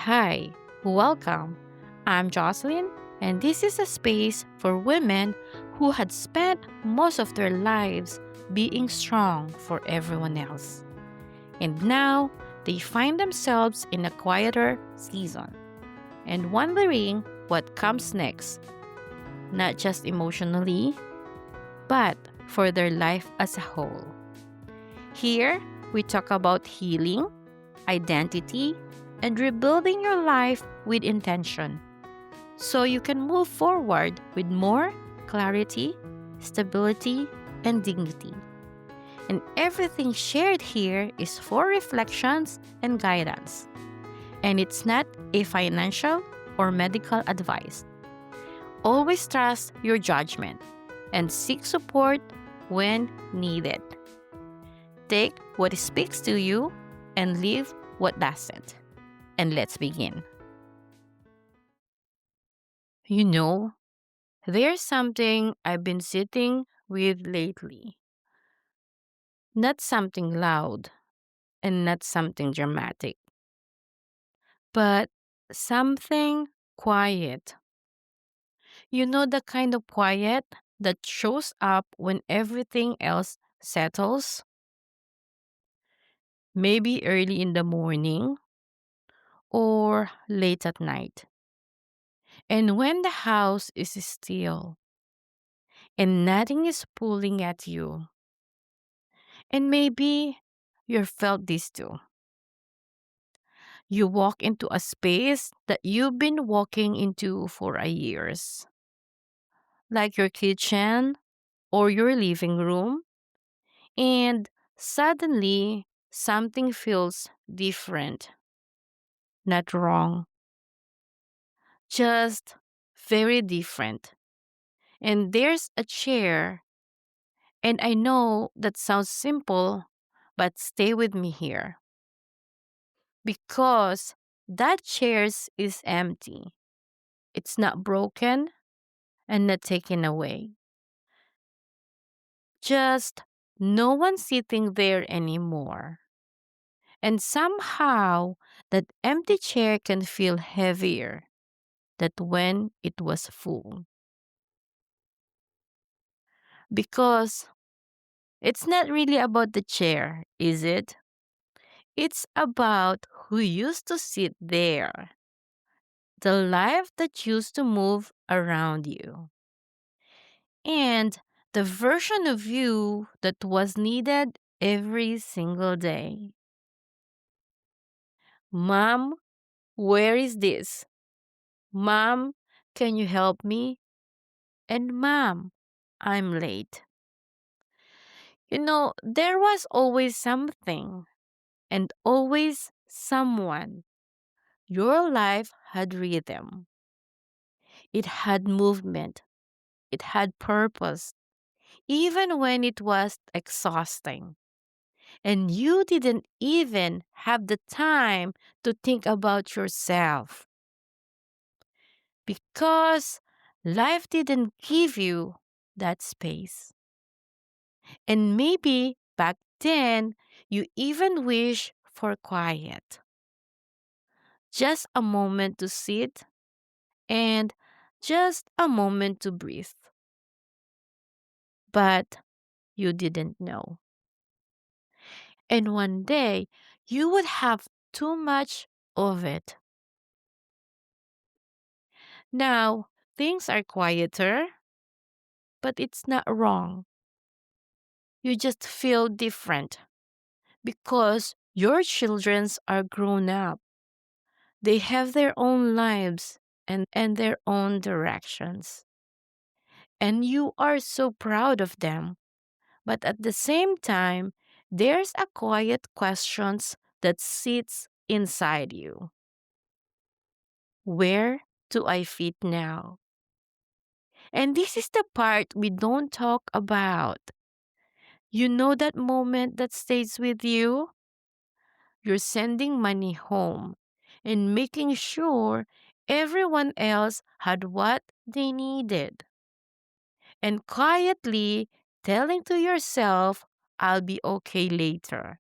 Hi, welcome. I'm Jocelyn, and this is a space for women who had spent most of their lives being strong for everyone else. And now they find themselves in a quieter season and wondering what comes next, not just emotionally, but for their life as a whole. Here, we talk about healing, identity, and rebuilding your life with intention so you can move forward with more clarity, stability, and dignity. And everything shared here is for reflections and guidance. And it's not a financial or medical advice. Always trust your judgment and seek support when needed. Take what speaks to you and leave what doesn't. And let's begin. You know, there's something I've been sitting with lately. Not something loud and not something dramatic, but something quiet. You know, the kind of quiet that shows up when everything else settles, maybe early in the morning or late at night. And when the house is still and nothing is pulling at you, and maybe you felt this too. You walk into a space that you've been walking into for a years, like your kitchen or your living room, and suddenly something feels different, not wrong, just very different. And there's a chair, and I know that sounds simple, but stay with me here because that chair is empty. It's not broken and not taken away. Just no one sitting there anymore. And somehow that empty chair can feel heavier than when it was full. Because it's not really about the chair, is it? It's about who used to sit there, the life that used to move around you, and the version of you that was needed every single day. Mom, where is this? Mom, can you help me? And Mom, I'm late. You know, there was always something and always someone. Your life had rhythm, it had movement, it had purpose, even when it was exhausting. And you didn't even have the time to think about yourself because life didn't give you that space. And maybe back then, you even wish for quiet. Just a moment to sit and just a moment to breathe. But you didn't know. And one day, you would have too much of it. Now, things are quieter, but it's not wrong. You just feel different because your children are grown up. They have their own lives and their own directions. And you are so proud of them. But at the same time, there's a quiet questions that sits inside you. Where do I fit now? And this is the part we don't talk about. You know that moment that stays with you? You're sending money home and making sure everyone else had what they needed. And quietly telling to yourself, I'll be okay later.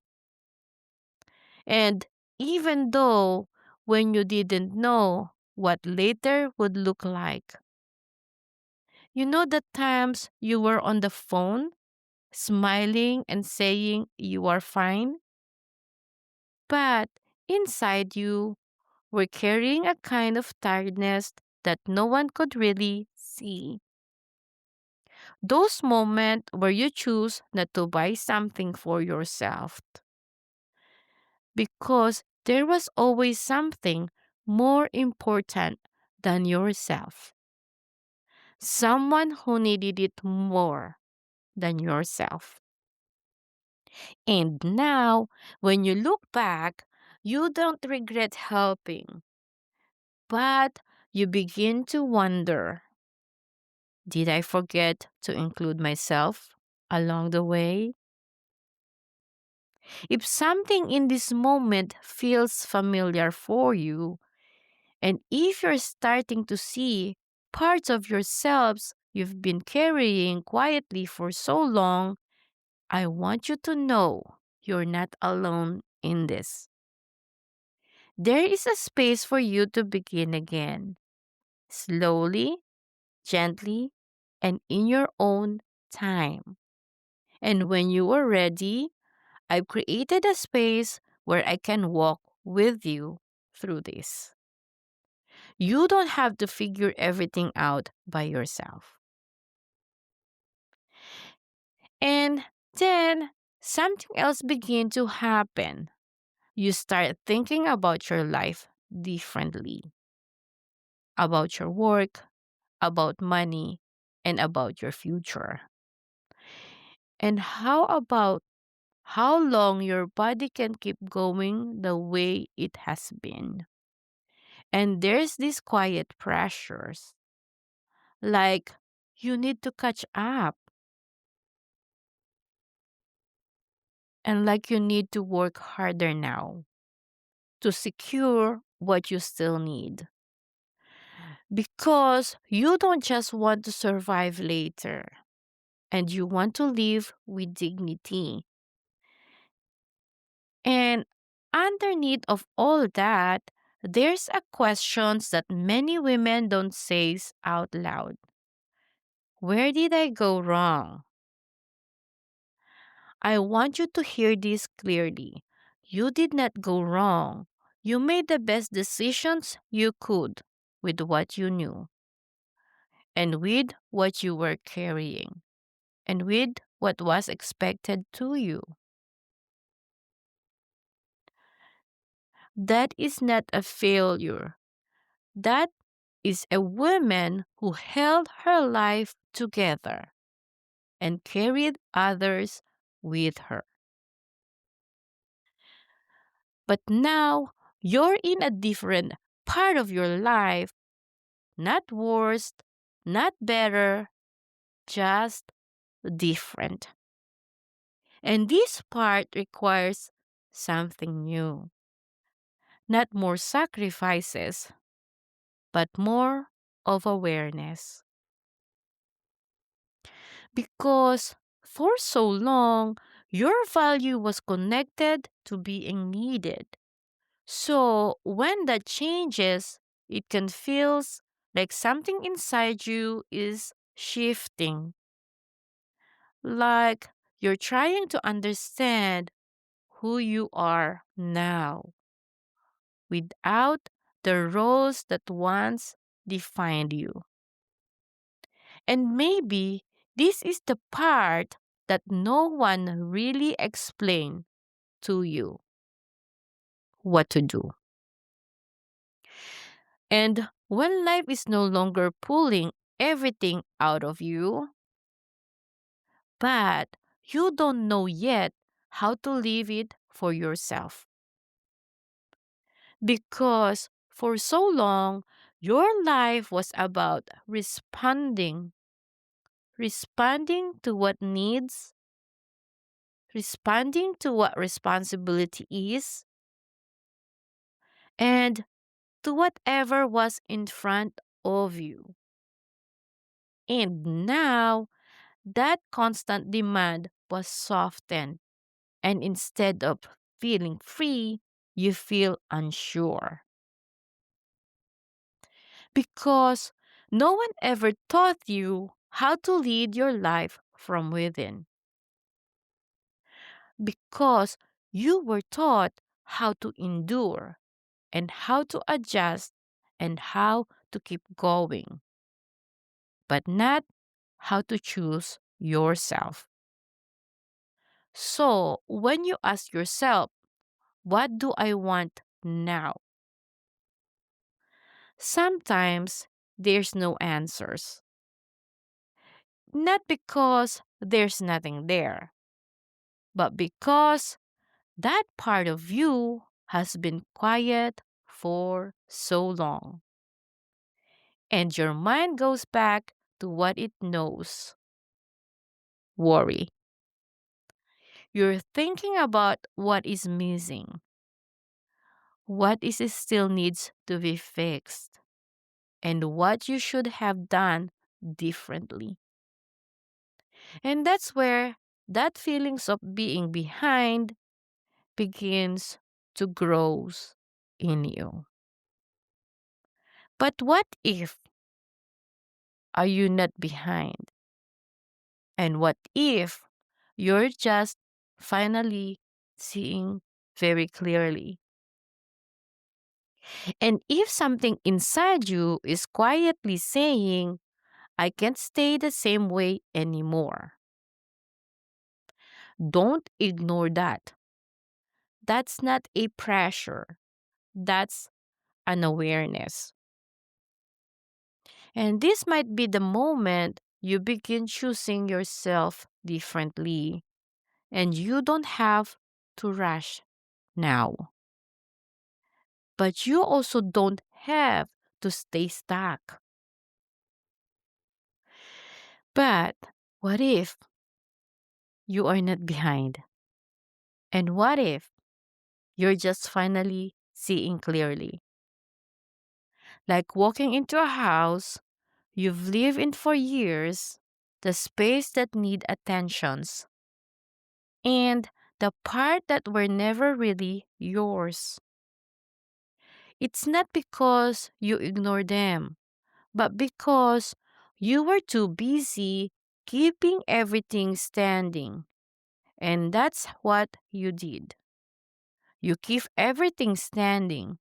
And even though when you didn't know what later would look like. You know the times you were on the phone, smiling and saying you are fine, but inside you were carrying a kind of tiredness that no one could really see. Those moments where you choose not to buy something for yourself because there was always something more important than yourself. Someone who needed it more than yourself. And now, when you look back, you don't regret helping, but you begin to wonder, did I forget to include myself along the way? If something in this moment feels familiar for you, and if you're starting to see parts of yourselves you've been carrying quietly for so long, I want you to know you're not alone in this. There is a space for you to begin again, slowly, gently, and in your own time. And when you are ready, I've created a space where I can walk with you through this. You don't have to figure everything out by yourself. And then something else begin to happen. You start thinking about your life differently, about your work, about money, and about your future. And how about how long your body can keep going the way it has been? And there's these quiet pressures, like you need to catch up, and like you need to work harder now to secure what you still need. Because you don't just want to survive later, and you want to live with dignity. And underneath of all that, there's a questions that many women don't say out loud. Where did I go wrong? I want you to hear this clearly. You did not go wrong. You made the best decisions you could with what you knew and with what you were carrying and with what was expected to you. That is not a failure. That is a woman who held her life together and carried others with her. But now you're in a different part of your life, not worse, not better, just different. And this part requires something new, not more sacrifices, but more of awareness. Because for so long, your value was connected to being needed. So when that changes, it can feel like something inside you is shifting. Like you're trying to understand who you are now without the roles that once defined you. And maybe this is the part that no one really explained to you what to do. And when life is no longer pulling everything out of you, but you don't know yet how to leave it for yourself. Because for so long, your life was about responding to what needs, responding to what responsibility is, and to whatever was in front of you. And now, that constant demand was softened, and instead of feeling free, you feel unsure. Because no one ever taught you how to lead your life from within. Because you were taught how to endure and how to adjust and how to keep going, but not how to choose yourself. So, when you ask yourself, what do I want now? Sometimes there's no answers. Not because there's nothing there, but because that part of you has been quiet for so long. And your mind goes back to what it knows: worry. You're thinking about what is missing, what is still needs to be fixed, and what you should have done differently. And that's where that feelings of being behind begins to grow in you. But what if are you not behind? And what if you're just finally seeing very clearly? And if something inside you is quietly saying, I can't stay the same way anymore, don't ignore that. That's not a pressure, that's an awareness. And this might be the moment you begin choosing yourself differently. And you don't have to rush now. But you also don't have to stay stuck. But what if you are not behind? And what if you're just finally seeing clearly? Like walking into a house you've lived in for years, the space that need attentions, and the part that were never really yours. It's not because you ignore them, but because you were too busy keeping everything standing. And that's what you did. You keep everything standing.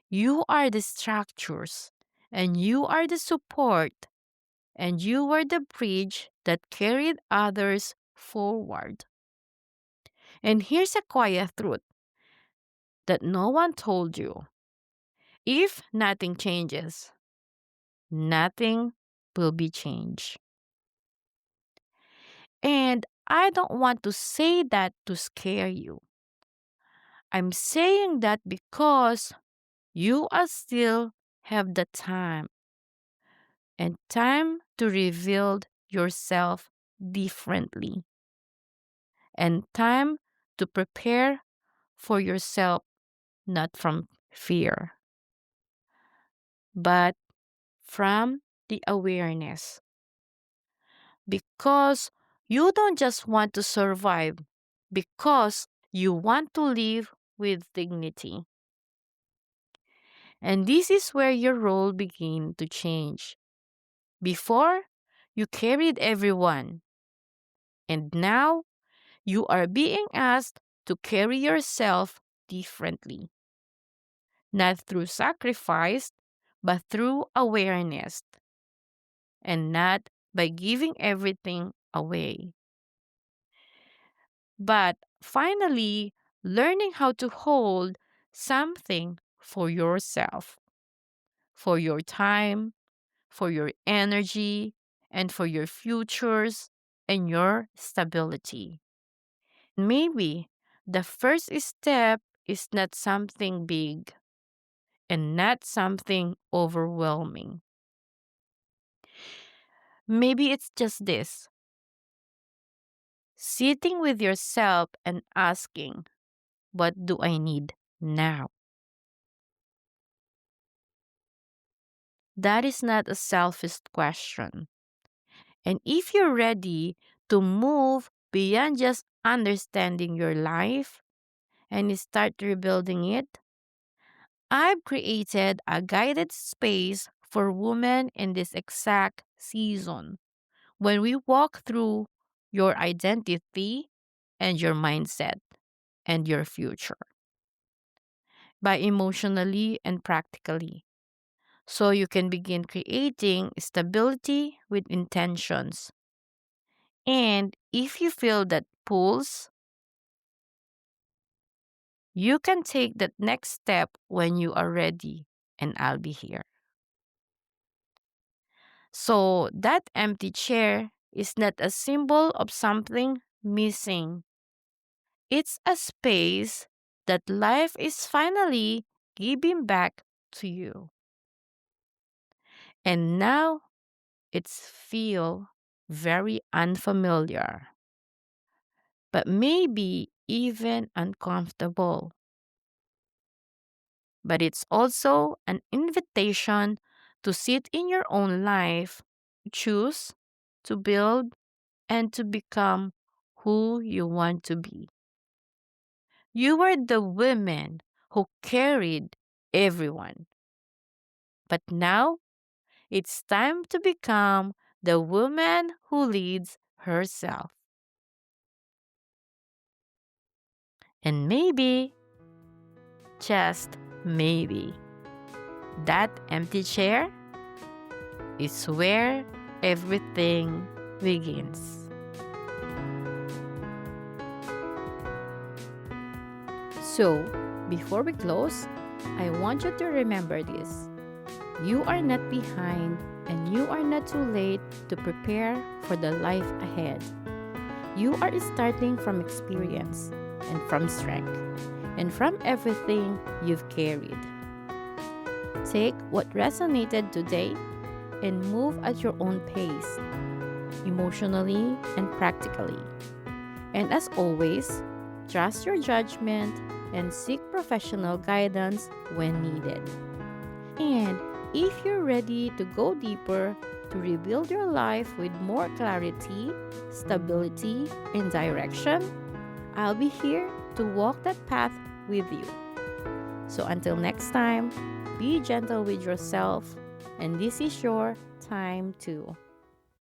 You are the structures, and you are the support, and you were the bridge that carried others forward. And here's a quiet truth that no one told you: if nothing changes, nothing will be changed. And I don't want to say that to scare you. I'm saying that because you are still have the time and time to reveal yourself differently and time to prepare for yourself, not from fear, but from the awareness. Because you don't just want to survive, because you want to live with dignity. And this is where your role begin to change. Before, you carried everyone, and now you are being asked to carry yourself differently. Not through sacrifice, but through awareness, and not by giving everything away. But finally, learning how to hold something for yourself, for your time, for your energy, and for your futures and your stability. Maybe the first step is not something big and not something overwhelming. Maybe it's just this: sitting with yourself and asking, what do I need now? That is not a selfish question. And if you're ready to move beyond just understanding your life and start rebuilding it, I've created a guided space for women in this exact season when we walk through your identity and your mindset and your future by emotionally and practically. So you can begin creating stability with intentions. And if you feel that pulse, you can take that next step when you are ready, and I'll be here. So that empty chair is not a symbol of something missing. It's a space that life is finally giving back to you. And now it's feel very unfamiliar, but maybe even uncomfortable. But it's also an invitation to sit in your own life, choose to build and to become who you want to be. You were the woman who carried everyone. But now it's time to become the woman who leads herself. And maybe, just maybe, that empty chair is where everything begins. So, before we close, I want you to remember this. You are not behind and you are not too late to prepare for the life ahead. You are starting from experience and from strength and from everything you've carried. Take what resonated today and move at your own pace, emotionally and practically. And as always, trust your judgment and seek professional guidance when needed. And if you're ready to go deeper to rebuild your life with more clarity, stability, and direction, I'll be here to walk that path with you. So until next time, be gentle with yourself, and this is your time too.